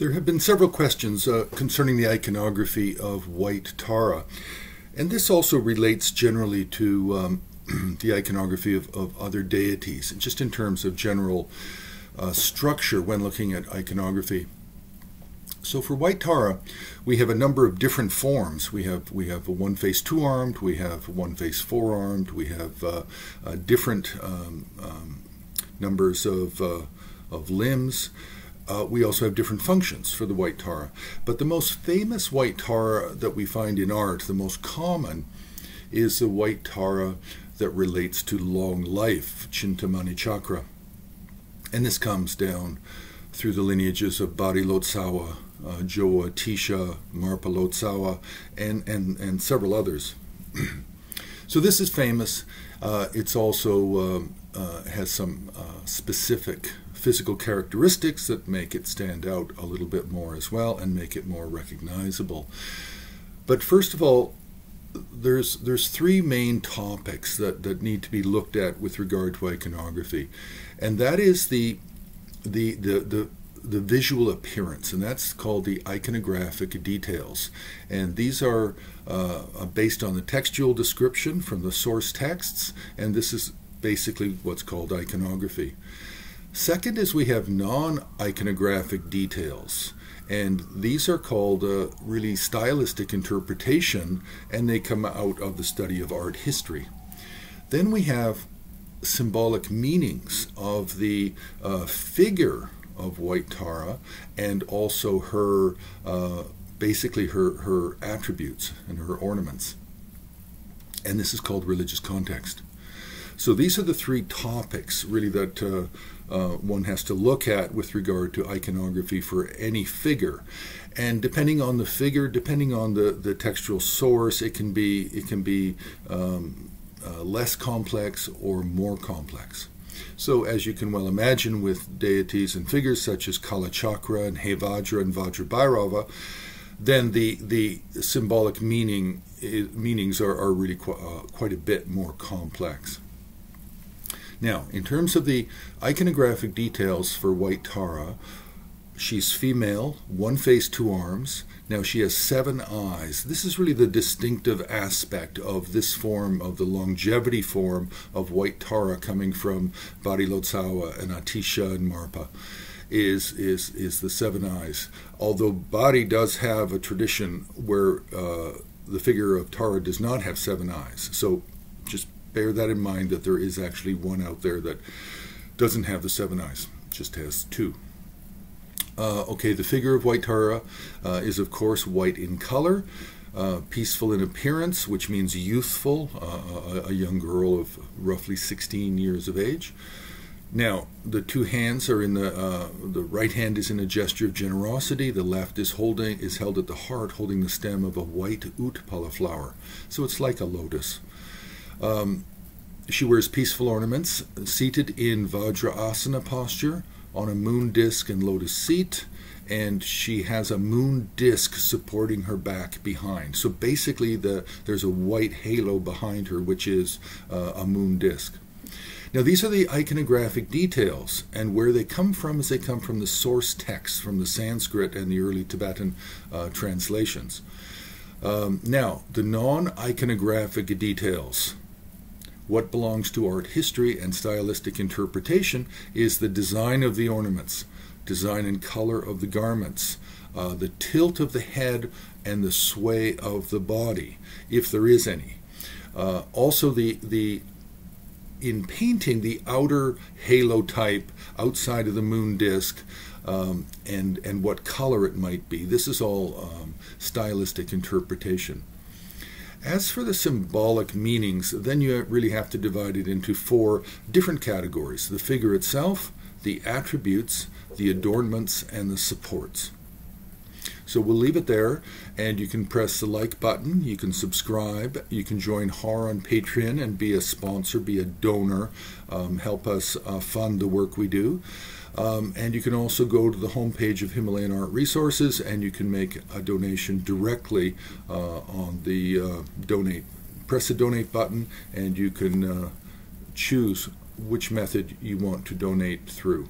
There have been several questions concerning the iconography of White Tara, and this also relates generally to the iconography of other deities, just in terms of general structure when looking at iconography. So for White Tara, we have a number of different forms. We have a one face two-armed, we have one face four-armed, we have different numbers of limbs. We also have different functions for the White Tara. But the most famous White Tara that we find in art, the most common, is the White Tara that relates to long life, Chintamani Chakra. And this comes down through the lineages of Bari Lotsawa, Joa Tisha, Marpa Lotsawa, and several others. So this is famous. It's also has some specific physical characteristics that make it stand out a little bit more as well and make it more recognizable. But first of all, there's three main topics that need to be looked at with regard to iconography, and that is the visual appearance, and that's called the iconographic details. And these are based on the textual description from the source texts, and this is basically what's called iconography. Second is we have non-iconographic details, and these are called really stylistic interpretation, and they come out of the study of art history. Then we have symbolic meanings of the figure of White Tara, and also her basically her attributes and her ornaments, and this is called religious context. So these are the three topics really that one has to look at with regard to iconography for any figure. And depending on the figure, depending on the textual source, it can be less complex or more complex. So as you can well imagine, with deities and figures such as Kalachakra and Hevajra and Vajrabhairava, then the symbolic meanings are really quite a bit more complex. Now, in terms of the iconographic details for White Tara, she's female, one face, two arms. Now she has 7 eyes. This is really the distinctive aspect of this form, of the longevity form of White Tara coming from Bari Lotsawa and Atisha and Marpa, is the 7 eyes. Although Bari does have a tradition where the figure of Tara does not have 7 eyes. So just bear that in mind, that there is actually one out there that doesn't have the 7 eyes, just has 2. Okay, the figure of White Tara is of course white in color, peaceful in appearance, which means youthful, a young girl of roughly 16 years of age. Now, the 2 hands are in the right hand is in a gesture of generosity. The left is held at the heart, holding the stem of a white utpala flower. So it's like a lotus. She wears peaceful ornaments, seated in Vajrasana posture on a moon disc and lotus seat, and she has a moon disc supporting her back behind. So basically there's a white halo behind her, which is a moon disc. Now these are the iconographic details, and where they come from is they come from the source text, from the Sanskrit and the early Tibetan translations. Now, the non-iconographic details. What belongs to art history and stylistic interpretation is the design of the ornaments, design and color of the garments, the tilt of the head and the sway of the body, if there is any. Also in painting, the outer halo type outside of the moon disc, and what color it might be. This is all stylistic interpretation. As for the symbolic meanings, then you really have to divide it into 4 different categories: the figure itself, the attributes, the adornments, and the supports. So we'll leave it there, and you can press the like button, you can subscribe, you can join HAR on Patreon and be a sponsor, be a donor, help us fund the work we do. And you can also go to the homepage of Himalayan Art Resources, and you can make a donation directly on the donate. Press the donate button, and you can choose which method you want to donate through.